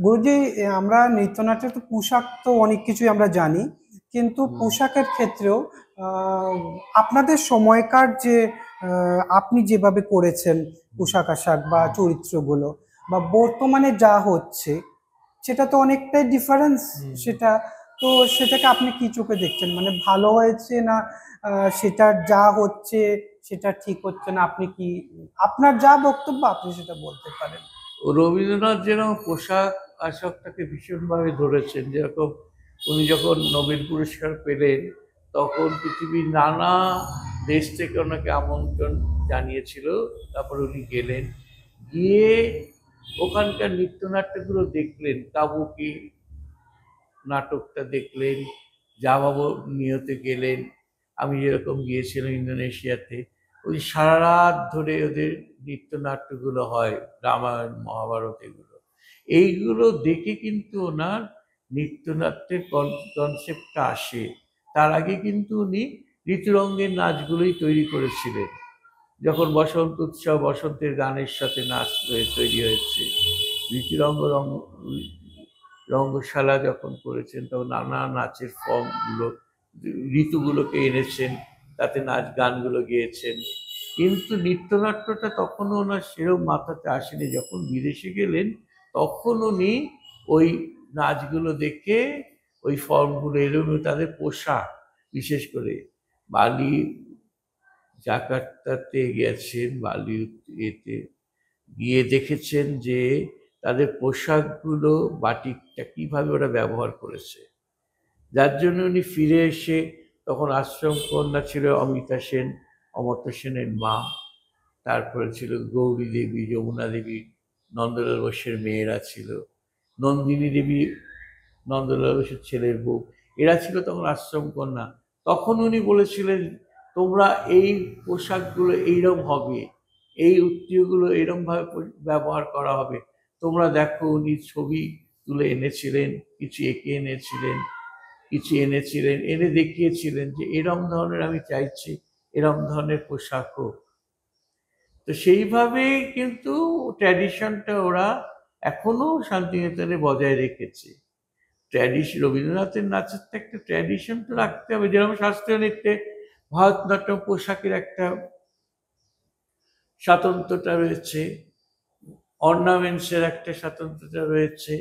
গুরুজি, আমরা নৃত্যনাট্যের তো পোশাক তো অনেক কিছুই আমরা জানি, কিন্তু হুম। পোশাকের ক্ষেত্রেও আহ, আপনাদের সময়কার যে আপনি যেভাবে করেছেন হুম। পোশাক আশাক বা চরিত্রগুলো, বা বর্তমানে যা হচ্ছে, সেটা তো অনেকটাই ডিফারেন্স। হুম। সেটা তো সেটাকে আপনি কি চোখে দেখছেন, মানে ভালো হয়েছে না সেটা যা হচ্ছে সেটা ঠিক হচ্ছে না? আপনি কি, আপনার যা বক্তব্য আপনি সেটা বলতে পারেন। ও রবীন্দ্রনাথ যেরকম পোশাক আশাকটাকে ভীষণভাবে ধরেছেন, যেরকম উনি যখন নোবেল পুরস্কার পেলেন তখন পৃথিবীর নানা দেশ থেকে ওনাকে আমন্ত্রণ জানিয়েছিল। তারপরে উনি গেলেন, গিয়ে ওখানকার নৃত্যনাট্যগুলো দেখলেন, কাবুকি নাটকটা দেখলেন, জাভা নিয়তে গেলেন। আমি যেরকম গিয়েছিলাম ইন্দোনেশিয়াতে, ওই সারা রাত ধরে ওদের নৃত্যনাট্যগুলো হয়, রামায়ণ মহাভারত এগুলো। এইগুলো দেখে কিন্তু ওনার নৃত্যনাট্যের কনসেপ্টটা আসে। তার আগে কিন্তু উনি ঋতুরঙ্গের নাচগুলোই তৈরি করেছিলেন। যখন বসন্ত উৎসব, বসন্তের গানের সাথে নাচ তৈরি হয়েছে। ঋতুরঙ্গ রঙ্গশালা যখন করেছেন তখন নানা নাচের ফর্মগুলো, ঋতুগুলোকে এনেছেন, তাতে নাচ গানগুলো গেয়েছেন। কিন্তু নৃত্যনাট্যটা তখনও ওনার সেরকম মাথাতে আসেনি। যখন বিদেশে গেলেন তখন উনি ওই নাচগুলো দেখে ওই ফর্মগুলো এরকম, তাদের পোশাক বিশেষ করে বালি, জাকার্তাতে গেছেন, বালি এতে গিয়ে দেখেছেন যে তাদের পোশাকগুলো, বাটিকটা কিভাবে ওরা ব্যবহার করেছে। যার জন্য উনি ফিরে এসে, তখন আশ্রম কন্যা ছিল অমিতা সেন, অমর্ত্য সেনের মা, তারপরে ছিল গৌরী দেবী, যমুনা দেবী, নন্দলাল বসুর মেয়েরা ছিল, নন্দিনী দেবী নন্দলাল বসুর ছেলের বউ, এরা ছিল তখন আশ্রম কন্যা। তখন উনি বলেছিলেন, তোমরা এই পোশাকগুলো এইরকম হবে, এই উত্তীয়গুলো এরমভাবে ব্যবহার করা হবে, তোমরা দেখো। উনি ছবি তুলে এনেছিলেন, কিছু এঁকে এনেছিলেন, কিছু এনেছিলেন, এনে দেখিয়েছিলেন যে এরম ধরনের আমি চাইছি, এরম ধরনের পোশাক হোক। তো সেইভাবেই কিন্তু ট্র্যাডিশনটা ওরা এখনো শান্তিনিকেতনে বজায় রেখেছে। রবীন্দ্রনাথের নাচের তো একটা ট্র্যাডিশন তো রাখতে হবে, যেরকম শাস্ত্রীয় নৃত্যে ভারতনাট্যম পোশাকের একটা স্বাতন্ত্র্যতা রয়েছে, অর্নামেন্টসের একটা স্বাতন্ত্র্যতা রয়েছে,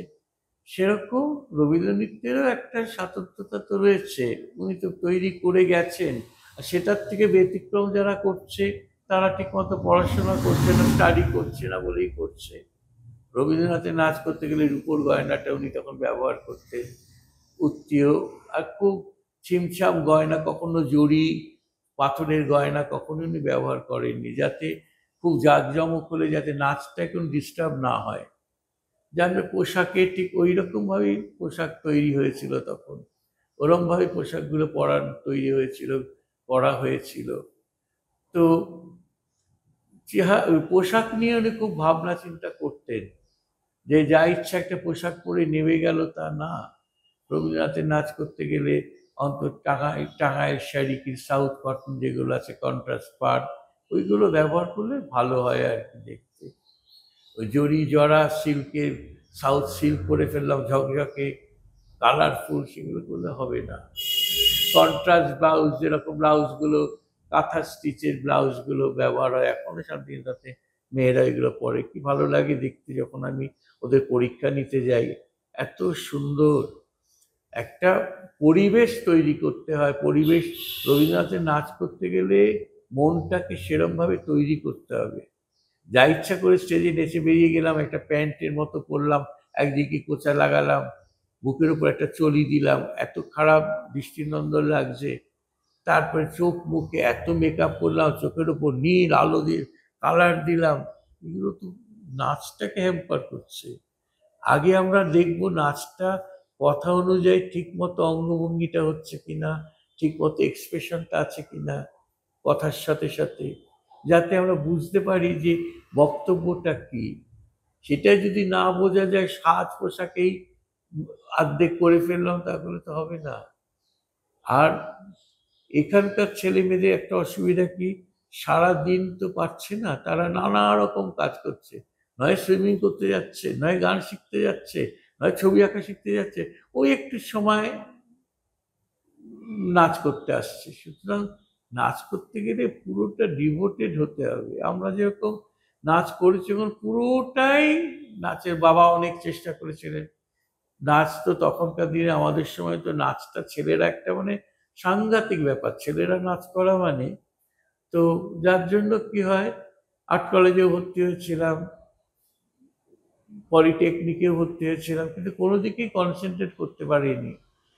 সেরকম রবীন্দ্র নৃত্যেরও একটা স্বাতন্ত্র্যতা তো রয়েছে। উনি তো তৈরি করে গেছেন। আর সেটার থেকে ব্যতিক্রম যারা করছে, তারা ঠিকমতো পড়াশোনা করছে না, স্টাডি করছে না বলেই করছে। রবীন্দ্রনাথের নাচ করতে গেলে রূপোর গয়নাটা উনি তখন ব্যবহার করতেন, উত্তীয়, আর খুব ছিমছাম গয়না, কখনো জড়ি পাথরের গয়না কখনো উনি ব্যবহার করেননি, যাতে খুব জাঁকজমক হলে যাতে নাচটা কোনো ডিস্টার্ব না হয়। যার পোশাকে ঠিক ওই রকমভাবেই পোশাক তৈরি হয়েছিল তখন, ওরমভাবে পোশাকগুলো তৈরি হয়েছিল, পরা হয়েছিল। তো পোশাক নিয়ে উনি খুব ভাবনা চিন্তা করতেন, যে যা ইচ্ছা একটা পোশাক পরে নেমে গেল তা না। রবীন্দ্রনাথের নাচ করতে গেলে অন্তত টাঙ্গাইল শাড়ি কি সাউথ কটন যেগুলো আছে, কন্ট্রাস্ট পাড়, ওইগুলো ব্যবহার করলে ভালো হয় আর কি দেখতে। ওই জড়ি জড়া সিল্কের, সাউথ সিল্ক করে ফেললাম ঝকঝকে কালারফুল, সেগুলো করলে হবে না। কন্ট্রাস্ট ব্লাউজ, যেরকম ব্লাউজগুলো কাঁথা স্টিচের ব্লাউজগুলো ব্যবহার হয় এখনো শান্তিনিকেতনে, মেয়েরা এগুলো পরে, কি ভালো লাগে দেখতে। যখন আমি ওদের পরীক্ষা নিতে যাই, এত সুন্দর একটা পরিবেশ তৈরি করতে হয়। পরিবেশ, রবীন্দ্রনাথের নাচ করতে গেলে মনটাকে সেরমভাবে তৈরি করতে হবে। যা ইচ্ছা করে স্টেজে নেচে বেরিয়ে গেলাম, একটা প্যান্টের মতো পরলাম, একদিকে কোঁচা লাগালাম, বুকের উপর একটা চলি দিলাম, এত খারাপ দৃষ্টিনন্দন লাগছে। তারপরে চোখ মুখে এত মেকআপ করলাম, চোখের উপর নীল আলো দিয়ে কালার দিলাম, এগুলো তো নাচটাকে হ্যাম্পার করছে। আগে আমরা দেখবো নাচটা কথা অনুযায়ী ঠিক মতো অঙ্গভঙ্গিটা হচ্ছে কিনা, ঠিক মতো এক্সপ্রেশনটা আছে কিনা কথার সাথে সাথে, যাতে আমরা বুঝতে পারি যে বক্তব্যটা কি। সেটা যদি না বোঝা যায়, সাজ পোশাকেই আর্ধেক করে ফেললাম, তাহলে তো হবে না। আর এখানকার ছেলে মেয়েদের একটা অসুবিধা কি, সারা দিন তো পাচ্ছে না, তারা নানা রকম কাজ করছে, নয় সুইমিং করতে যাচ্ছে, নয় গান শিখতে যাচ্ছে, নয় ছবি আঁকা শিখতে যাচ্ছে, ওই একটু সময় নাচ করতে আসছে। সুতরাং নাচ করতে গেলে পুরোটা ডিভোটেড হতে হবে। আমরা যেরকম নাচ করেছি এখন পুরোটাই, নাচের বাবা অনেক চেষ্টা করেছিলেন। নাচ তো তখনকার দিনে, আমাদের সময় তো নাচটা ছেলেরা একটা মানে সাংঘাতিক ব্যাপার, ছেলেরা নাচ করা মানে। তো যার জন্য কি হয়, আর্ট কলেজেও ভর্তি হয়েছিলাম, পলিটেকনিকেও ভর্তি হয়েছিলাম, কিন্তু কোনো দিকেই কনসেন্ট্রেট করতে পারিনি।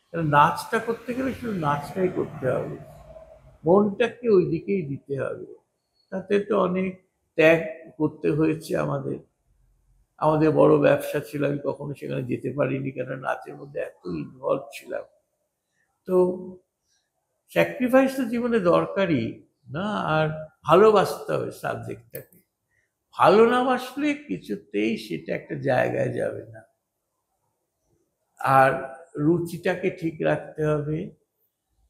কারণ নাচটা করতে গেলে শুধু নাচটাই করতে হবে, মনটাকে ওই দিকেই দিতে হবে। তাতে তো অনেক ত্যাগ করতে হয়েছে আমাদের। আমাদের বড় ব্যবসা ছিল, আমি কখনো সেখানে যেতে পারিনি, কারণ নাচের মধ্যে এত ইনভলভ ছিলাম। তো স্যাক্রিফাইস তো জীবনে দরকারই না, আর ভালোবাসতে হবে সাবজেক্টটাকে। ভালো না বাসলে কিছুতেই সেটা একটা জায়গায় যাবে না। আর রুচিটাকে ঠিক রাখতে হবে।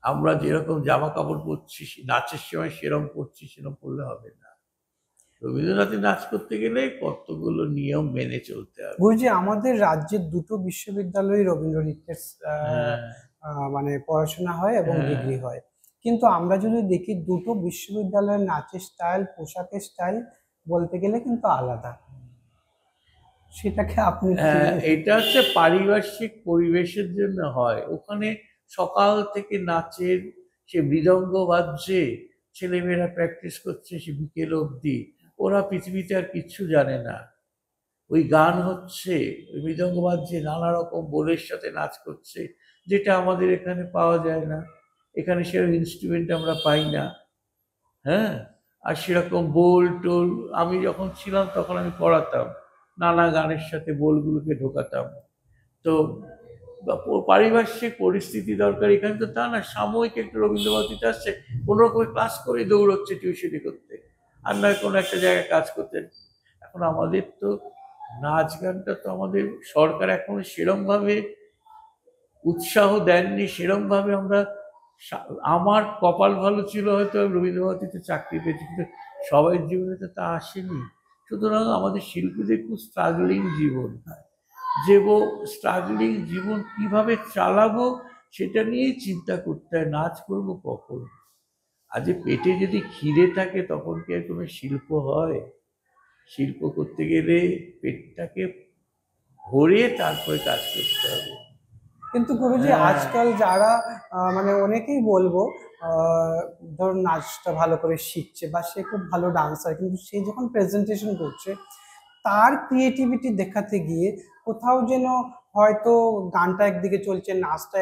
আমরা যেরকম জামা কাপড় পরছি নাচের সময় সেরকম পরছি, সেরকম পরলে হবে না। রবীন্দ্রনাথের নাচ করতে গেলে কতগুলো নিয়ম মেনে চলতে হবে। গুরুজি, আমাদের রাজ্যের দুটো বিশ্ববিদ্যালয়ে রবীন্দ্র নৃত্যের হ্যাঁ, মানে পড়াশোনা হয় এবং হ্যাঁ, ডিগ্রি হয়, কিন্তু আমরা যদি দেখি দুটো বিশ্ববিদ্যালয়ের নাচের স্টাইল, পোশাকের স্টাইল বলতে গেলে কিন্তু আলাদা। সেটাকে আপনি কি? এটা হচ্ছে পারিপার্শ্বিক পরিবেশের জন্য হয়। ওখানে সকাল থেকে নাচের, সে মৃদঙ্গ বাজছে, ছেলেমেয়েরা প্র্যাকটিস করছে সে বিকেল অবধি। ওরা পৃথিবীতে আর কিচ্ছু জানে না। ওই গান হচ্ছে, ওই মৃদঙ্গ বাজছে, নানা রকম বোলের সাথে নাচ করছে, যেটা আমাদের এখানে পাওয়া যায় না। এখানে সেরকম ইনস্ট্রুমেন্ট আমরা পাই না। হ্যাঁ, আর সেরকম বোল টোল, আমি যখন ছিলাম তখন আমি পড়াতাম, নানা গানের সাথে বোলগুলোকে ঢোকাতাম। তো পারিপার্শ্বিক পরিস্থিতি দরকার। এখানে তো তা না, সাময়িক একটু রবীন্দ্রভারতীতে আসছে, কোনো রকমের ক্লাস করে দৌড়চ্ছে টিউশনি করতে, আর নয় কোনো একটা জায়গায় কাজ করতে। এখন আমাদের তো নাচ গানটা তো আমাদের সরকার এখনো সেরম ভাবে উৎসাহ দেননি, সেরম ভাবে আমরা, আমার কপাল ভালো ছিল, হয়তো আমি রবীন্দ্রভারতীতে চাকরি পেয়েছি, কিন্তু সবাই জীবনে তো তা আসেনি। সুতরাং আমাদের শিল্পীদের খুব স্ট্রাগলিং জীবন, যে স্ট্রাগলিং জীবন কিভাবে চালাবো সেটা নিয়েই চিন্তা করতে হয়। নাচ করবো কখন? আজ পেটে যদি খিদে থাকে তখন কি আর কোনো শিল্প হয়? শিল্প করতে গেলে পেটটাকে ভরে তারপরে কাজ করতে হবে। কিন্তু গুরুজি, হ্যাঁ, আজকাল যারা মানে অনেকেই বলবো, আহ, ধরুন নাচটা ভালো করে শিখছে বা সে খুব ভালো ডান্সার, কিন্তু সে যখন প্রেজেন্টেশন করছে তার ক্রিয়েটিভিটি দেখাতে গিয়ে কোথাও যেন হয়তো গানটা একদিকে চলছে, নাচটা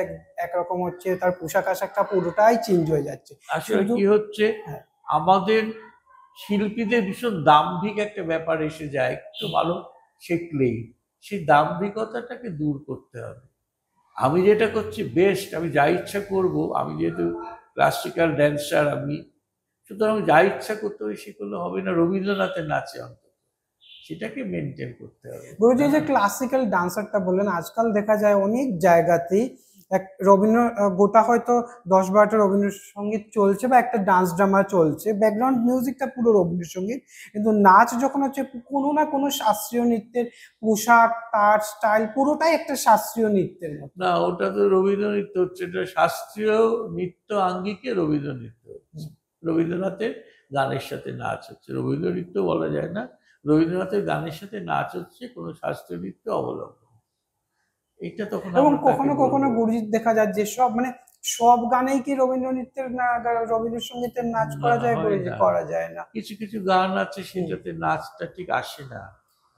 একরকম হচ্ছে, তার পোশাক আশাকটা পুরোটাই চেঞ্জ হয়ে যাচ্ছে আসলে শুধু। কি হচ্ছে, হ্যাঁ। আমাদের শিল্পীদের ভীষণ দাম্ভিক একটা ব্যাপার এসে যায় একটু ভালো শিখলেই। সেই দাম্ভিকতাটাকে দূর করতে হবে। আমি যেটা করছি বেস্ট, আমি যা ইচ্ছা করব, আমি যেহেতু ক্লাসিক্যাল ড্যান্সার, আমি, সুতরাং আমি যা ইচ্ছা করতে হবে সে করলে হবে না। রবীন্দ্রনাথের নাচে অন্তত সেটাকে মেনটেন করতে হবে। গুরুজি, এই যে ক্লাসিক্যাল ডান্সারটা বললেন, আজকাল দেখা যায় অনেক জায়গাতেই এক রবীন্দ্র গোটা হয়তো 10-12টা রবীন্দ্রসঙ্গীত চলছে বা একটা ডান্স ড্রামা চলছে, ব্যাকগ্রাউন্ড মিউজিকটা পুরো রবীন্দ্রসঙ্গীত, কিন্তু নাচ যখন হচ্ছে কোনো না কোনো শাস্ত্রীয় নৃত্যের পোশাক, তার স্টাইল পুরোটাই একটা শাস্ত্রীয় নৃত্যের মতো। না, ওটা তো রবীন্দ্র নৃত্য হচ্ছে, এটা শাস্ত্রীয় নৃত্য আঙ্গিকে রবীন্দ্র নৃত্য হচ্ছে। রবীন্দ্রনাথের গানের সাথে নাচ হচ্ছে, রবীন্দ্র নৃত্য বলা যায় না। রবীন্দ্রনাথের গানের সাথে নাচ হচ্ছে কোনো শাস্ত্রীয় নৃত্য অবলম্বন। এটা তখন এবং আমরা তাকে কখনো কখনো বলবো। গুরুজি দেখা যায় যে সব মানে সব গানেই কি রবীন্দ্র নৃত্যের না রবীন্দ্রসঙ্গীতের নাচ না, করা যায় হয় গুরুজি? না। করা যায় না। কিছু কিছু গান আছে হুম। সেটাতে নাচটা ঠিক আসে না।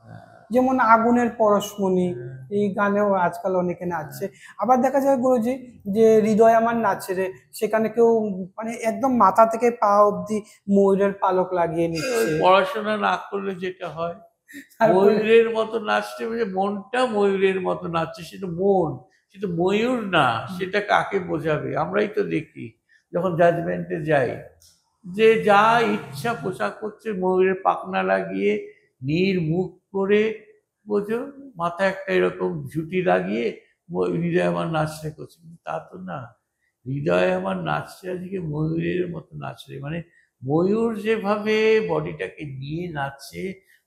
হ্যাঁ, যেমন আগুনের পরশমণি, হ্যাঁ, এই গানেও আজকাল অনেকে হ্যাঁ। নাচছে। আবার দেখা যায় গুরুজি যে হৃদয় আমার নাচে রে, সেখানে কেউ মানে একদম মাথা থেকে পা অব্দি ময়ূরের পালক লাগিয়ে ওই নিচ্ছে। পড়াশোনা না করলে যেটা হয়, তারপরে ময়ূরের মতো নাচতে, মানে মনটা ময়ূরের মতো নাচছে, সেটা মন, সেটা ময়ূর না। সেটা কাকে বোঝাবে? আমরাই তো দেখি যখন জাজমেন্টে যাই, যে যা ইচ্ছা পোশাক পরছে, ময়ূরের পাখনা লাগিয়ে নীর মুখ করে, বোঝো, মাথায় একটা এরকম ঝুঁটি লাগিয়ে হৃদয় আমার নাচতে করছে, কিন্তু তা তো না। হৃদয় আমার নাচছে আজকে ময়ূরের মতো নাচছে, মানে ময়ূর যেভাবে বডিটাকে নিয়ে নাচে,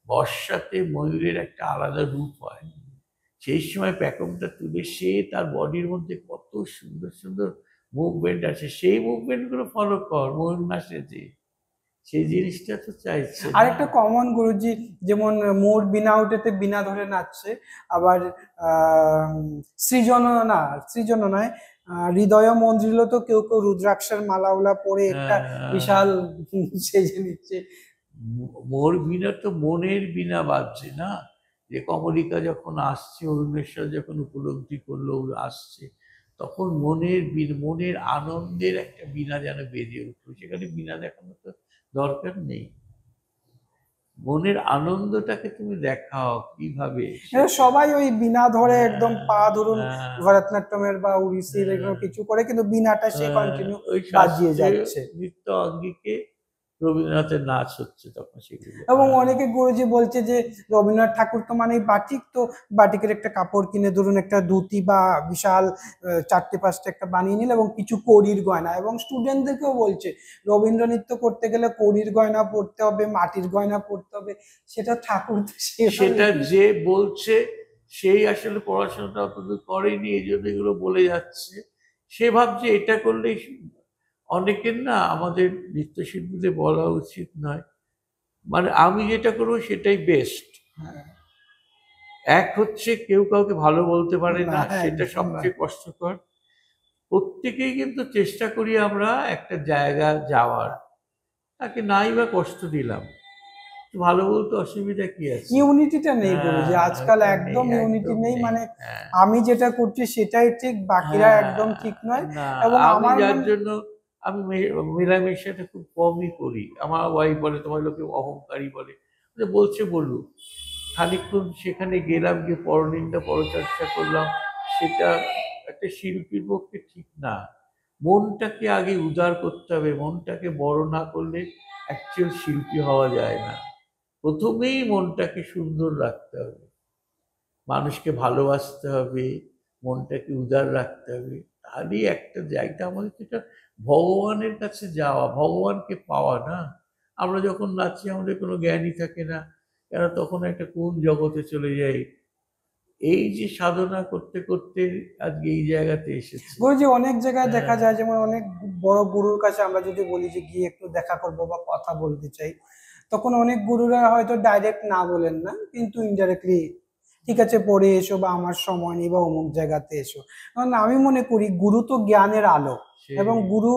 বর্ষাতে ময়ূরের একটা আলাদা রূপ হয়, সেই সময় প্যাকমটা তুলে সে তার বডির মধ্যে কত সুন্দর সুন্দর মুভমেন্ট আছে, সেই মুভমেন্টগুলো ফলো কর ময়ূর নাচে যে, সেই জিনিসটা তো চাইছে আর না। একটা কমন গুরুজি, যেমন মোর বিনা উঠেতে বিনা ধরে নাচছে, আবার আহ সৃজন না, সৃজন নয়, হৃদয় মন্দির তো কেউ কেউ রুদ্রাক্ষের মালাউলা পরে একটা বিশাল সেজে নিচ্ছে। মোর বিনা তো মনের বিনা বাজছে না, যে কমলিকা যখন আসছে, অরুণেশ্বর যখন উপলব্ধি করলো ও আসছে, তখন মনের আনন্দের একটা বীণা যেন বেজে উঠলো, সেখানে বীণা দেখানো তো দরকার নেই। মনের আনন্দটাকে তুমি দেখাও কিভাবে। সবাই ওই বিনা ধরে একদম হ্যাঁ, পা ধরুন হ্যাঁ, ভরতনাট্যমের বা উড়িষ্যির এগুলো হ্যাঁ, কিছু করে, কিন্তু বিনাটা সে কন্টিনিউ ওই বাজিয়ে শাস্ত্রীয় যাচ্ছে। নৃত্য অঙ্গিকে রবীন্দ্রনাথের নাচ হচ্ছে তখন সেগুলো। এবং অনেকে গুরুজি বলছে যে রবীন্দ্রনাথ ঠাকুর তো মানে বাটিক, তো বাটিকের একটা কাপড় কিনে ধরুন একটা ধুতি বা বিশাল চারটে পাঁচটা একটা বানিয়ে নিল, এবং কিছু কড়ির গয়না, এবং স্টুডেন্টদেরকেও বলছে রবীন্দ্র নৃত্য করতে গেলে কড়ির গয়না পরতে হবে, মাটির গয়না পরতে হবে। সেটা ঠাকুর তো সেভাবে। সেটা যে বলছে সেই আসলে পড়াশোনাটা অতদূর করেনি, এই জন্য এগুলো বলে যাচ্ছে। সে ভাবছে এটা করলেই অনেকের না আমাদের নৃত্যশিল্পীদের বলা উচিত নয়, মানে আমি যেটা করবো সেটাই বেস্ট। এক হচ্ছে কেউ কাউকে ভালো বলতে পারে না, না, হ্যাঁ, সেটা একদম না। সবচেয়ে কষ্টকর। প্রত্যেকেই কিন্তু চেষ্টা করি আমরা একটা জায়গা যাওয়ার, তাকে নাই বা কষ্ট দিলাম, ভালো বলতে অসুবিধা কি আছে? ইউনিটিটা নেই গুরুজি, হ্যাঁ, আজকাল এটা নেই, একদম ইউনিটি একদম নেই, নেই। মানে হ্যাঁ, আমি যেটা করছি সেটাই ঠিক, বাকিরা হ্যাঁ, একদম ঠিক নয়। না, এবং আমি আমার যার মনে, জন্য আমি মেলামেশাটা খুব কমই করি। আমার ওয়াইফ বলে তোমার লোকে অহংকারী বলে, বলছে বলুক, খানিকক্ষণ সেখানে গেলাম, গিয়ে পরনিন্দা পরচর্চা করলাম, সেটা একটা শিল্পীর পক্ষে ঠিক না। মনটাকে আগে উদার করতে হবে, মনটাকে বড় না করলে অ্যাকচুয়াল শিল্পী হওয়া যায় না। প্রথমেই মনটাকে সুন্দর রাখতে হবে, মানুষকে ভালোবাসতে হবে, মনটাকে উদার রাখতে হবে, তাহলেই একটা জায়গা আমাদের যেটা ভগবানের কাছে যাওয়া, ভগবানকে পাওয়া না। আমরা যখন নাচি আমাদের কোনো জ্ঞানই থাকে না, কেন তখন একটা কোন জগতে চলে যাই। এই যে সাধনা করতে করতে আজকে এই জায়গাতে এসেছি। গুরুজি অনেক জায়গায় দেখা হ্যাঁ, যায়, যেমন অনেক বড় গুরুর কাছে আমরা যদি বলি যে গিয়ে একটু দেখা করবো বা কথা বলতে চাই, তখন অনেক গুরুরা হয়তো ডাইরেক্ট না বলেন না, কিন্তু ইনডাইরেক্টলি ঠিক আছে পড়ে এসো, বা আমার সময় নেই, বা অমুক জায়গাতে এসো। কারণ আমি মনে করি গুরু তো জ্ঞানের আলো, এবং সেই, গুরু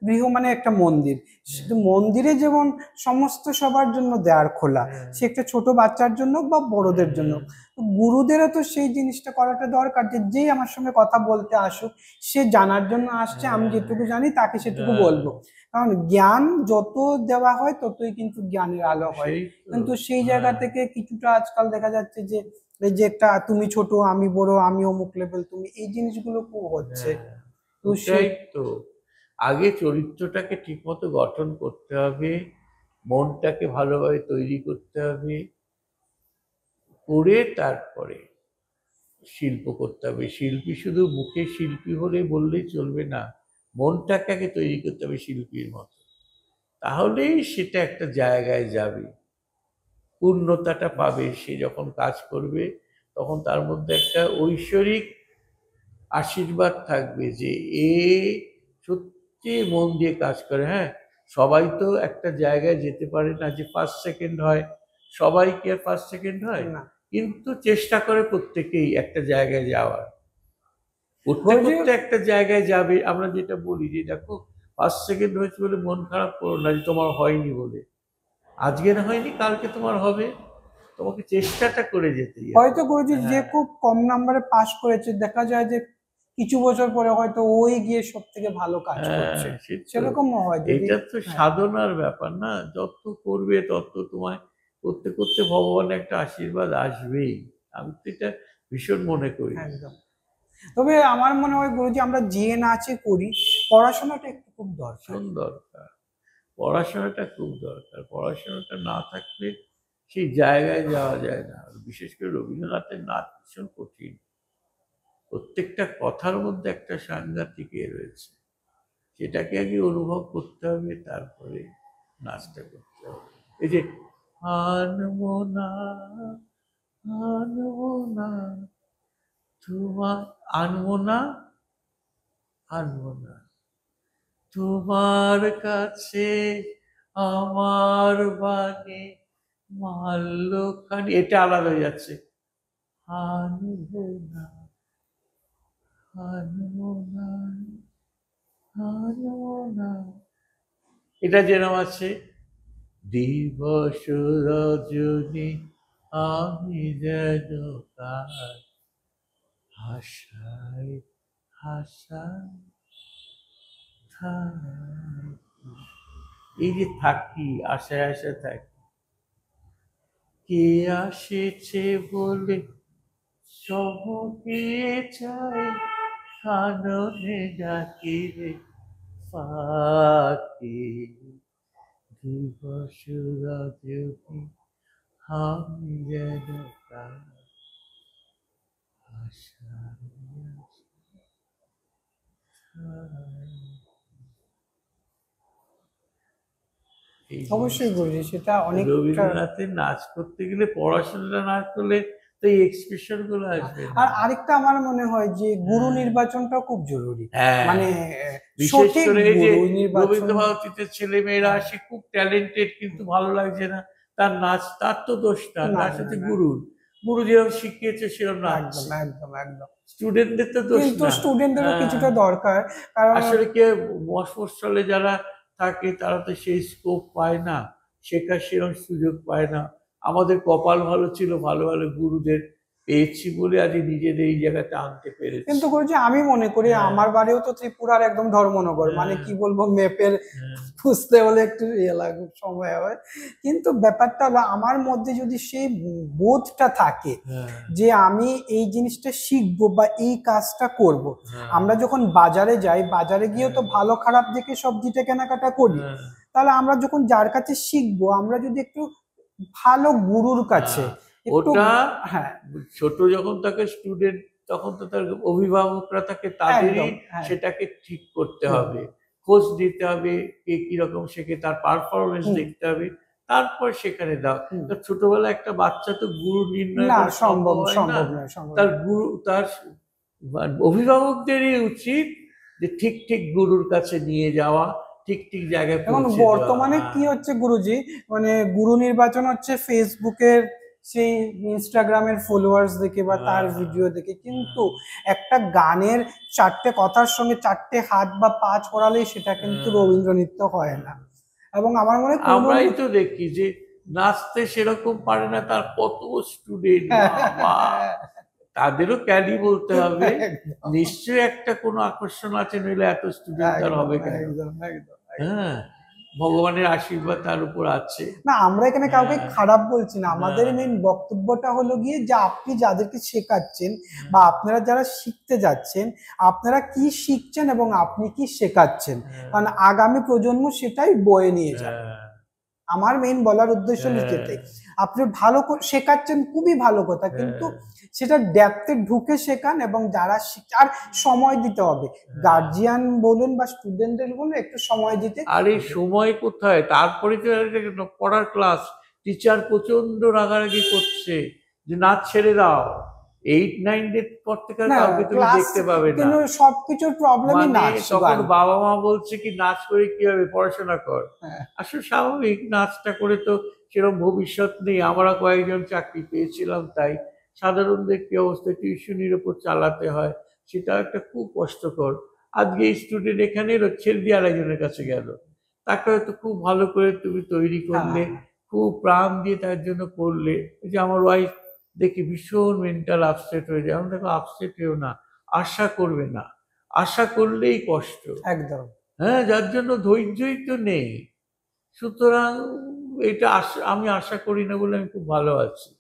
গৃহ মানে একটা মন্দির, শুধু মন্দিরে যেমন সমস্ত সবার জন্য দ্বার খোলা, হ্যাঁ, সে একটা ছোট বাচ্চার জন্য বা বড়দের জন্য। হ্যাঁ, তো গুরুদেরও তো সেই জিনিসটা করাটা দরকার, যে যেই আমার সঙ্গে কথা বলতে আসুক, সে জানার জন্য আসছে, আমি হ্যাঁ, যেটুকু জানি তাকে সেটুকু হ্যাঁ, বলবো। কারণ জ্ঞান যত দেওয়া হয় ততই কিন্তু জ্ঞানের আলো হয়। সেই তো। কিন্তু সেই জায়গা হ্যাঁ, থেকে কিছুটা আজকাল দেখা যাচ্ছে যে এই যে একটা তুমি ছোট আমি বড়, আমি অমুক লেভেল তুমি, এই জিনিসগুলো খুব হচ্ছে। হ্যাঁ, তো সে, ওটাই তো। আগে চরিত্রটাকে ঠিকমতো গঠন করতে হবে, মনটাকে ভালোভাবে তৈরি করতে হবে, করে তারপরে শিল্প করতে হবে। শিল্পী শুধু মুখে শিল্পী হলে বললেই চলবে না, মনটাকে আগে তৈরি করতে হবে শিল্পীর মতো, তাহলেই সেটা একটা জায়গায় যাবে, পূর্ণতাটা পাবে। সে যখন কাজ করবে তখন তার মধ্যে একটা ঐশ্বরিক আশীর্বাদ থাকবে যে এ সত্যি মন দিয়ে কাজ করে। হ্যাঁ, সবাই তো একটা জায়গায় যেতে পারে না যে ফার্স্ট সেকেন্ড হয়, সবাই কি আর ফার্স্ট সেকেন্ড হয়? না কিন্তু চেষ্টা করে প্রত্যেকেই একটা জায়গায় যাওয়ার, করতে গুরুজি, করতে একটা জায়গায় যাবে। আমরা যেটা বলি যে দেখো, ফার্স্ট সেকেন্ড হয়েছে বলে মন খারাপ করো না যে তোমার হয়নি বলে, আজকে না হয়নি কালকে তোমার হবে, তোমাকে চেষ্টাটা করে যেতেই হবে। হয়তো গুরুজি যে হ্যাঁ, খুব কম নাম্বারে পাশ করেছে, দেখা যায় যে কিছু বছর পরে হয়তো ওই গিয়ে সব থেকে ভালো কাজ হ্যাঁ, করছে, সে তো, সেরকমও হয় যদি। এইটা তো হ্যাঁ, সাধনার ব্যাপার না, যত করবে তত তোমায় করতে করতে ভগবানের একটা আশীর্বাদ আসবেই। আমি তো এটা ভীষণ মনে করি। একদম। তবে আমার মনে হয় গুরুজি আমরা যে নাচে করি, পড়াশোনাটা একটু খুব দরকার। ভীষণ দরকার, পড়াশোনাটা খুব দরকার। পড়াশোনাটা না থাকলে সেই জায়গায় যাওয়া যায় না। আর বিশেষ করে রবীন্দ্রনাথের নাচ ভীষণ কঠিন, প্রত্যেকটা কথার মধ্যে একটা সাংঘাতিক রয়েছে, সেটাকে আগে অনুভব করতে হবে, তারপরে নাচটা করতে হবে। এই যে আনমনা, আনমনা, তোমার আনবো না, আনবো না তোমার কাছে আমার বাণী মাল্যখানি, এটা আলাদা হয়ে যাচ্ছে। আনবো না, আনবো না, আনবো না, এটা যেরকম আছে। দিবস রজনী আমি যেন কার হাসায় হাসায় থাকি। এই যে থাকি, আশায় আশায় থাকি, কে আসেছে বলে চমকিয়ে যায়, কাননে ডাকি রে পাখি। দিবস রজনী আমি যেন কার আশায় এই অবশ্যই জিনিসটা। গুরুজি, সেটা অনেকটা। রবীন্দ্রনাথের নাচ করতে গেলে পড়াশোনাটা না করলে তো এই এক্সপ্রেশন গুলো আসবে না। আর আরেকটা আমার মনে হয় যে গুরু নির্বাচনটা খুব জরুরি। হ্যাঁ, মানে বিশেষ সঠিক করে এই যে গুরু নির্বাচন। রবীন্দ্র ভারতীতে ছেলে মেয়েরা আসে খুব ট্যালেন্টেড, কিন্তু ভালো লাগছে না তার নাচ, তার তো দোষ না, না, তার না, সাথে না। গুরু, গুরু যেরকম শিখিয়েছে সেরকম একদম নাচছে, একদম একদম। স্টুডেন্টদের তো দোষ কিন্তু না। স্টুডেন্টদেরও হ্যাঁ, কিছুটা দরকার, কারণ আসলে কি মফস্বলে যারা থাকে তারা তো সেই স্কোপ পায় না, শেখার সেরকম সুযোগ পায় না। আমাদের কপাল ভালো ছিল, ভালো ভালো গুরুদের পেয়েছি বলে আজ নিজেদের এই জায়গাতে আনতে পেরেছি। কিন্তু গুরুজি আমি মনে করি হ্যাঁ, আমার বাড়িও তো ত্রিপুরার একদম ধর্মনগর, মানে হ্যাঁ, কি বলবো, মেপের হ্যাঁ, বুঝতে হলে একটু ইয়ে লাগে, সময় হয়। কিন্তু ব্যাপারটা হলো আমার মধ্যে যদি সেই বোধটা থাকে হ্যাঁ, যে আমি এই জিনিসটা শিখবো বা এই কাজটা করব। হ্যাঁ, আমরা যখন বাজারে যাই, বাজারে গিয়েও তো হ্যাঁ, ভালো খারাপ দেখে সবজিটা কেনাকাটা করি। হ্যাঁ, তাহলে আমরা যখন যার কাছে শিখবো, আমরা যদি একটু ভালো গুরুর কাছে হ্যাঁ। একটু, ওটা হ্যাঁ ছোট যখন থাকে স্টুডেন্ট, তখন তো তার অভিভাবকরা থাকে, তাদেরই একদম, হ্যাঁ সেটাকে ঠিক করতে হুম, হবে, খোঁজ নিতে হবে, কে কিরকম শেখে, তার পারফরমেন্স হুম, দেখতে হবে, তারপর সেখানে দাও। হুম। তো ছোটবেলায় একটা বাচ্চা তো গুরু নির্ণয় না, করা সম্ভব সম্ভব হয় না। সম্ভব নয়, সম্ভব তার নয়। গুরু, তার অভিভাবকদেরই উচিত যে ঠিক ঠিক গুরুর কাছে নিয়ে যাওয়া, ঠিক ঠিক জায়গায় এখন পৌঁছে দেওয়া। বর্তমানে কি হচ্ছে গুরুজি, মানে গুরু নির্বাচন হচ্ছে ফেসবুকের সেই ইনস্টাগ্রামের ফলোয়ার্স দেখে বা তার হ্যাঁ, ভিডিও দেখে, কিন্তু একটা গানের চারটে কথার সঙ্গে চারটে হাত বা পা ছড়ালেই সেটা কিন্তু হ্যাঁ। রবীন্দ্র নৃত্য হয় না। এবং আমার মনে হয় কোনো আমরাই তো দেখি যে নাচতে সেরকম পারে না তার কত স্টুডেন্ট, বাবা, তাদেরও ক্যাডি বলতে হবে। একদম নিশ্চয়ই একটা কোনো আকর্ষণ আছে, নইলে এত স্টুডেন্ট তার একদম হবে কেন? একদম একদম। হ্যাঁ, ভগবানের আশীর্বাদ তার উপর আছে। না, আমরা এখানে কাউকে হ্যাঁ, খারাপ বলছি না, আমাদের হ্যাঁ, মেন বক্তব্যটা হলো গিয়ে যে আপনি যাদেরকে শেখাচ্ছেন বা আপনারা যারা শিখতে যাচ্ছেন, আপনারা কি শিখছেন এবং আপনি কি শেখাচ্ছেন, কারণ আগামী প্রজন্ম সেটাই বয়ে নিয়ে যাবে। হ্যাঁ, আমার মেইন বলার উদ্দেশ্য হলো হ্যাঁ, যেটাই, আপনি ভালো করে শেখাচ্ছেন খুবই ভালো কথা, কিন্তু হ্যাঁ, সেটা ডেপথে ঢুকে শেখান, এবং যারা আর সময় দিতে হবে, গার্জিয়ান বলুন বা স্টুডেন্টদের বলুন একটু সময় দিতে। আর এই সময় কোথায়? তারপরে তো পড়ার ক্লাস, টিচার প্রচন্ড রাগারাগি করছে যে নাচ ছেড়ে দাও। 8, 9 পর থেকে আর না, কাউকে তুমি ক্লাস দেখতে পাবে না। কিন্তু সবকিছুর প্রবলেমই মানে নাচ তখন গান। বাবা মা বলছে কি নাচ করে কি হবে, পড়াশোনা কর। হ্যাঁ, আসলে স্বাভাবিক, নাচটা করে তো সেরকম ভবিষ্যৎ নেই। আমরা কয়েকজন চাকরি পেয়েছিলাম তাই। সাধারণদের কি অবস্থা, টিউশনির উপর চালাতে হয়, সেটা একটা খুব কষ্টকর। আজকে এই স্টুডেন্ট এখানে এলো, ছেড়ে দিয়ে আরেকজনের কাছে গেল, তাকে হয়তো খুব ভালো করে তুমি তৈরি করলে, হ্যাঁ, খুব প্রাণ দিয়ে তার জন্য করলে। এই যে আমার ওয়াইফ দেখি ভীষণ মেন্টাল আপসেট হয়ে যায়, আমি দেখো আপসেট হয়েও না, আশা করবে না, আশা করলেই কষ্ট। একদম। হ্যাঁ, যার জন্য ধৈর্যই তো নেই। সুতরাং এটা আমি আশা করি না বলে আমি খুব ভালো আছি।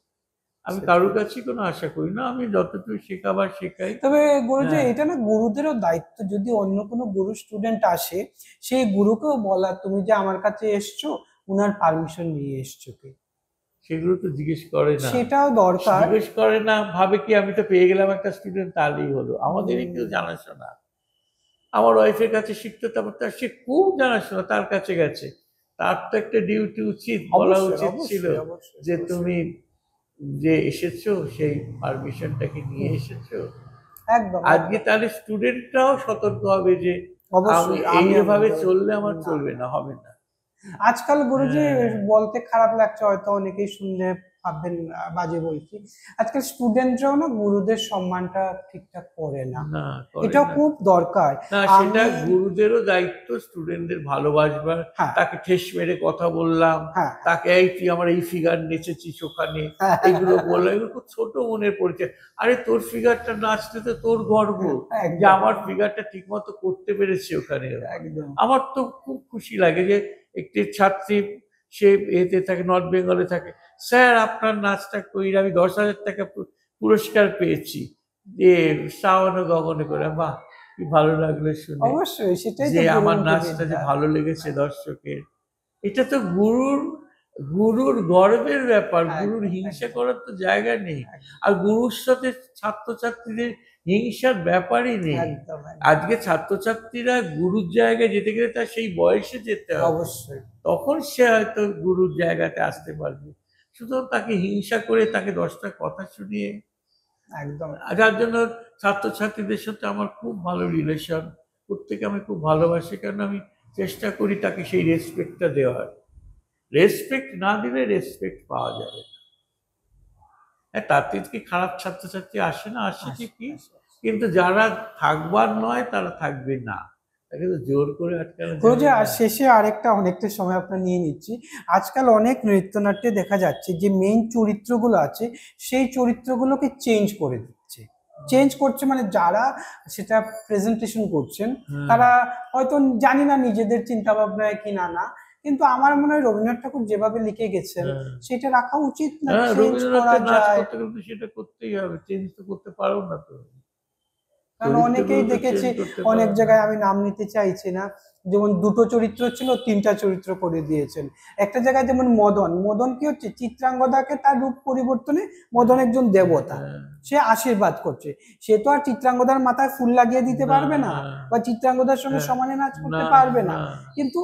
আমি কারোর কাছেই কোনো আশা করি না, আমি যতটুকু শেখাবার শেখাই। তবে গুরুজি, হ্যাঁ, এটা না গুরুদেরও দায়িত্ব, যদি অন্য কোনো গুরু স্টুডেন্ট আসে, সেই গুরুকেও বলা তুমি যে আমার কাছে এসছো, উনার পারমিশন নিয়ে এসছো কি, সেগুলো তো জিজ্ঞেস করে না। সেটাও দরকার। জিজ্ঞেস করে না, ভাবে কি আমি তো পেয়ে গেলাম একটা স্টুডেন্ট, তাহলেই হলো। আমাদেরই কেউ উম, জানাশোনা। আমার ওয়াইফের কাছে শিখতে, তারপর তার সে খুব জানাশোনা, তার কাছে গেছে। তার তো একটা ডিউটি উচিত, বলা অবশ্যই উচিত ছিল অবশ্যই অবশ্যই যে অবশ্যই। তুমি যে এসেছো সেই পারমিশনটাকে নিয়ে এসেছো। একদম আজকে তাহলে স্টুডেন্টরাও সতর্ক হবে যে আমি অবশ্যই এইভাবে চললে আমার চলবে না, হবে না। আজকাল গুরুজি হ্যাঁ। বলতে খারাপ লাগছে, হয়তো অনেকেই শুনলে ভাববেন বাজে বলছি, আজকাল স্টুডেন্টরাও না গুরুদের সম্মানটা ঠিকঠাক করে না, না, করে এটাও না। খুব দরকার। না, সেটা আমি গুরুদেরও দায়িত্ব স্টুডেন্টদের ভালোবাসবার। হ্যাঁ তাকে ঠেস মেরে কথা বললাম, হ্যাঁ তাকে এই তুই আমার এই ফিগার নেচেছিস ওখানে, হ্যাঁ, এগুলো বললাম, এগুলো খুব ছোট মনের পরিচয়। আরে তোর ফিগারটা নাচতে তো তোর গর্ব যে একদম আমার ফিগারটা ঠিক মতো করতে পেরেছে ওখানে। একদম আমার তো খুব খুশি লাগে যে একটি ছাত্রী, সে এতে থাকে, নর্থ বেঙ্গলে থাকে, স্যার আপনার নাচটা কইরা আমি 10,000 টাকা পুরস্কার পেয়েছি, দিয়ে সাওয়ানো গগনে করে। বাহ, কি ভালো লাগলো শুনে অবশ্যই, সেটাই যে তো আমার গুরুমুখী নাচটা যে বিদ্যা। ভালো লেগেছে দর্শকের। এটা তো গুরুর গুরুর গর্বের ব্যাপার, গুরুর একদম হিংসা একদম করার তো জায়গা নেই। একদম আর গুরুর সাথে ছাত্রছাত্রীদের হিংসার ব্যাপারই নেই। একদম আজকে ছাত্রছাত্রীরা গুরুর জায়গায় যেতে গেলে তার সেই বয়সে যেতে হবে, অবশ্যই তখন সে হয়তো গুরুর জায়গাতে আসতে পারবে। সুতরাং তাকে হিংসা করে, তাকে 10টা কথা শুনিয়ে, একদম যার জন্য ছাত্রছাত্রীদের সাথে আমার খুব ভালো রিলেশন, প্রত্যেকে আমি খুব ভালোবাসি, কারণ আমি চেষ্টা করি তাকে সেই রেসপেক্টটা দেওয়ার। রেসপেক্ট না দিলে রেসপেক্ট পাওয়া যাবে না। হ্যাঁ, তাতে কি খারাপ ছাত্রছাত্রী আসে না, আসে ঠিকই, কিন্তু যারা থাকবার নয় তারা থাকবে না, তাকে তো জোর করে আটকানো গুরুজি, যাবে আর না। শেষে আরেকটা, অনেকটা সময় আপনার নিয়ে নিচ্ছি, আজকাল অনেক নৃত্যনাট্যে দেখা যাচ্ছে যে মেইন চরিত্রগুলো আছে সেই চরিত্রগুলোকে চেঞ্জ করে দিচ্ছে, চেঞ্জ করছে, মানে যারা সেটা প্রেজেন্টেশন করছেন হ্যাঁ, তারা হয়তো জানি না নিজেদের চিন্তা ভাবনায় কি না না, কিন্তু আমার মনে হয় রবীন্দ্রনাথ ঠাকুর যেভাবে লিখে গেছেন হ্যাঁ, সেটা রাখা উচিত না, হ্যাঁ, চেঞ্জ করা রবীন্দ্রনাথের নাচ যায়। করতে গেলে তো সেটা করতেই হবে, চেঞ্জ তো করতে পারো না তো, কারণ চরিত্রগুলো অনেকেই তো দেখেছি, চেঞ্জ করতে অনেক পারো না। জায়গায়, আমি নাম নিতে চাইছি না, যেমন দুটো চরিত্র ছিল তিনটা চরিত্র করে দিয়েছেন। একটা জায়গায় যেমন মদন, মদন কি হচ্ছে, চিত্রাঙ্গদাকে তার রূপ পরিবর্তনে, মদন একজন দেবতা, হ্যাঁ, সে আশীর্বাদ করছে, সে তো আর চিত্রাঙ্গদার মাথায় ফুল লাগিয়ে দিতে না, পারবে না বা চিত্রাঙ্গদার সঙ্গে হ্যাঁ, সমানে নাচ করতে না, পারবে না, না, কিন্তু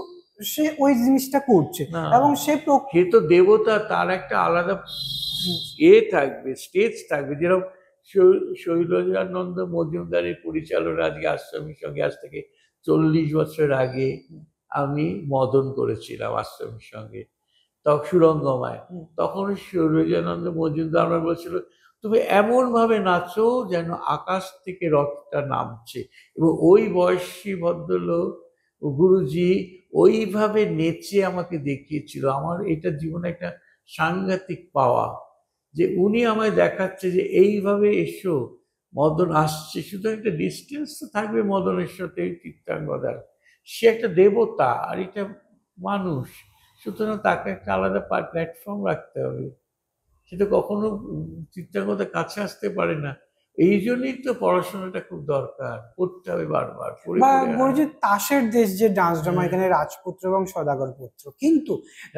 সে ওই জিনিসটা করছে না, এবং সে সে তো দেবতা, তার একটা আলাদা থাকবে, স্টেজ থাকবে। যেরকম শৈলজানন্দ মজুমদারের পরিচালনা আজকে আশ্রমের সঙ্গে, আজ থেকে 40 বছর আগে আমি মদন করেছিলাম আশ্রমের সঙ্গে, তখন সুরঙ্গমায়। তখন শৈলজানন্দ মজুমদার আমার বলছিল, তুমি এমন ভাবে নাচো যেন আকাশ থেকে রথটা নামছে। এবং ওই বয়সী ভদ্রলোক গুরুজি ওইভাবে নেচে আমাকে দেখিয়েছিল। আমার এটা জীবনে একটা সাংঘাতিক পাওয়া, যে উনি আমায় দেখাচ্ছে যে এইভাবে এসো, মদন আসছে, শুধু একটা ডিস্টেন্স তো থাকবে মদনের সাথে চিত্রাঙ্গদার। সে একটা দেবতা আর এটা মানুষ, সুতরাং তাকে একটা আলাদা প্ল্যাটফর্ম রাখতে হবে। সেটা কখনো চিত্রাঙ্গদার কাছে আসতে পারে না। এই জন্যই তো পড়াশোনাটা খুব দরকার, পড়তে হবে বারবার, পড়ে বা পড়ে। গুরুজি তাসের দেশ যে ডান্স ড্রামা, হ্যাঁ, এখানে রাজপুত্র এবং সদাগর পুত্র, কিন্তু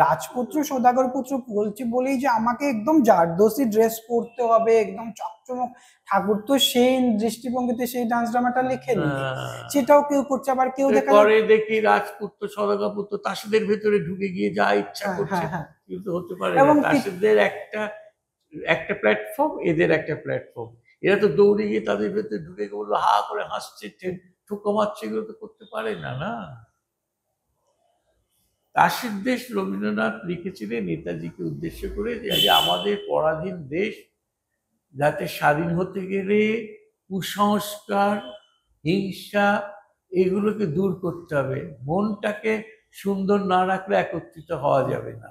রাজপুত্র সদাগর পুত্র বলছি বলেই যে আমাকে একদম জারদোসি ড্রেস পরতে হবে, একদম চকচমক, ঠাকুর তো সেই দৃষ্টিভঙ্গিতে সেই ডান্স ড্রামাটা লেখেননি, না, সেটাও কেউ করছে, আবার কেউ দেখা পরে যাচ্ছে দেখি রাজপুত্র সদাগরপুত্র তাসেদের ভেতরে ঢুকে গিয়ে যা ইচ্ছা হ্যাঁ করছে, হ্যাঁ হ্যাঁ, কিন্তু হতে পারে না। এবং তাসেদের একটা একটা প্ল্যাটফর্ম, এদের একটা প্ল্যাটফর্ম। এরা তো দৌড়ে গিয়ে তাদের ভেতরে ঢুকে গিয়ে বললো, হা করে হাসছে, ঠুকো মারছে, এগুলো তো করতে পারে না, না। কাশীর দেশ রবীন্দ্রনাথ লিখেছিলেন নেতাজিকে উদ্দেশ্য করে, যে আজ আমাদের পরাধীন দেশ, যাতে স্বাধীন হতে গেলে কুসংস্কার, হিংসা, এগুলোকে দূর করতে হবে। মনটাকে সুন্দর না রাখলে একত্রিত হওয়া যাবে না।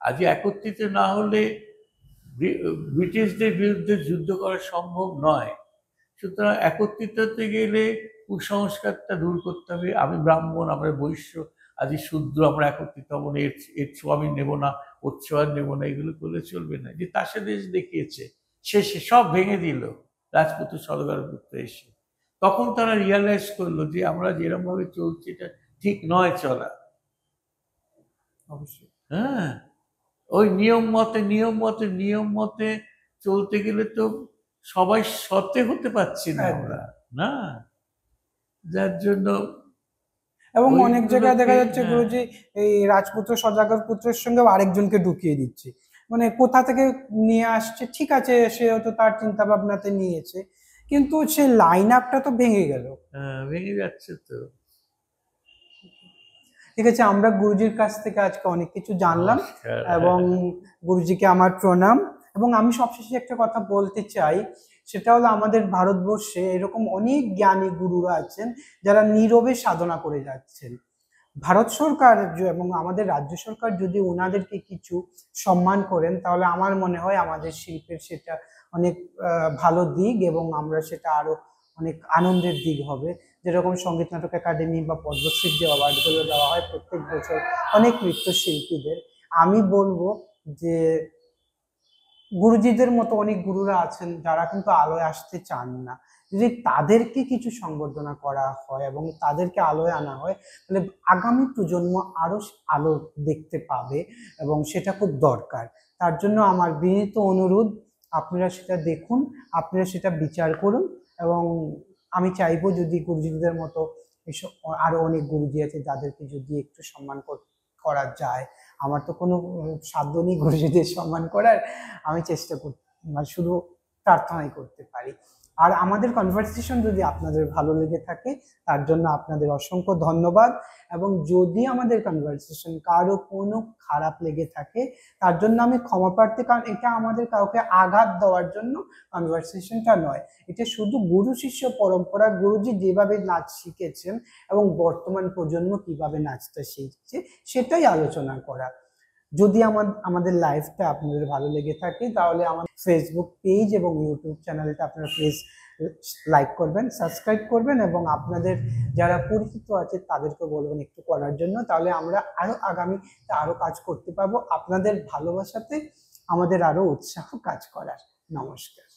আজ একত্রিত না হলে ব্রিটিশদের বিরুদ্ধে যুদ্ধ করা সম্ভব নয়। সুতরাং একত্রিত হতে গেলে কুসংস্কারটা দূর করতে হবে। আমি ব্রাহ্মণ, আমরা বৈশ্য, আজ শূদ্র, আমরা একত্রিত হবো না, এর ছোঁয়া আমি নেবো না, ওর ছোঁয়া নেবো না, এগুলো করলে চলবে না। যে তাসে দেশ দেখিয়েছে, সে সব ভেঙে দিল রাজপুত্র সদাগরপুত্র এসে। তখন তারা রিয়ালাইজ করলো যে আমরা যেরকম ভাবে চলছি এটা ঠিক নয় চলা। অবশ্যই হ্যাঁ, ওই নিয়ম মতে চলতে গেলে তো সবাই সতে হতে পারছি না আমরা, একদম। না, যার জন্য এবং অনেক জায়গায় ওইগুলোকে। দেখা যাচ্ছে হ্যাঁ, গুরুজি এই রাজপুত্র সদাগর পুত্রের সঙ্গেও আরেকজনকে ঢুকিয়ে দিচ্ছে, মানে কোথা থেকে নিয়ে আসছে, ঠিক আছে সে হয়তো তার চিন্তা ভাবনাতে নিয়েছে, কিন্তু সেই লাইন আপটা তো ভেঙে গেল। ভেঙে যাচ্ছে তো। ঠিক আছে, আমরা গুরুজির কাছ থেকে আজকে অনেক কিছু জানলাম, নমস্কার। এবং গুরুজিকে আমার প্রণাম। এবং আমি সবশেষে একটা কথা বলতে চাই, সেটা হলো আমাদের ভারতবর্ষে এরকম অনেক জ্ঞানী গুরুরা আছেন যারা নীরবে সাধনা করে যাচ্ছেন। ভারত সরকার এবং আমাদের রাজ্য সরকার যদি ওনাদেরকে কিছু সম্মান করেন, তাহলে আমার মনে হয় আমাদের শিল্পের সেটা অনেক ভালো দিক, এবং আমরা সেটা আরো অনেক আনন্দের দিক হবে। যেরকম সঙ্গীত নাটক একাডেমি বা পদ্মশ্রী যে অ্যাওয়ার্ডগুলো দেওয়া হয় প্রত্যেক বছর অনেক নৃত্যশিল্পীদের, আমি বলবো যে গুরুজিদের মতো অনেক গুরুরা আছেন যারা কিন্তু আলোয় আসতে চান না। যদি তাদেরকে কিছু সংবর্ধনা করা হয় এবং তাদেরকে আলোয় আনা হয়, তাহলে আগামী প্রজন্ম আরো আলো দেখতে পাবে, এবং সেটা খুব দরকার। তার জন্য আমার বিনীত অনুরোধ, আপনারা সেটা দেখুন, আপনারা সেটা বিচার করুন। এবং আমি চাইবো যদি গুরুজিদের মতো এসব আরো অনেক গুরুজি আছে যাদেরকে যদি একটু সম্মান করা যায়। আমার তো কোনো সাধ্য নেই গুরুজিদের সম্মান করার, আমি চেষ্টা করি, মানে শুধু প্রার্থনাই করতে পারি। আর আমাদের কনভারসেশন যদি আপনাদের ভালো লেগে থাকে, তার জন্য আপনাদের অসংখ্য ধন্যবাদ। এবং যদি আমাদের কনভারসেশন কারো কোনো খারাপ লেগে থাকে, তার জন্য আমি ক্ষমা প্রার্থী, কারণ এটা আমাদের কাউকে আঘাত দেওয়ার জন্য কনভারসেশনটা নয়। এটা শুধু গুরু শিষ্য পরম্পরা, গুরুজি যেভাবে নাচ শিখেছেন এবং বর্তমান প্রজন্ম কিভাবে নাচটা শিখছে সেটাই আলোচনা করা। যদি আমাদের লাইফটা আপনাদের ভালো লেগে থাকে, তাহলে আমার ফেসবুক পেজ এবং ইউটিউব চ্যানেলটা আপনারা প্লিজ লাইক করবেন, সাবস্ক্রাইব করবেন, এবং আপনাদের যারা পরিচিত আছে তাদেরকে বলবেন একটু করার জন্য। তাহলে আমরা আরো আগামীতে আরো কাজ করতে পারবো, আপনাদের ভালোবাসাতে আমাদের আরো উৎসাহ কাজ করার। নমস্কার।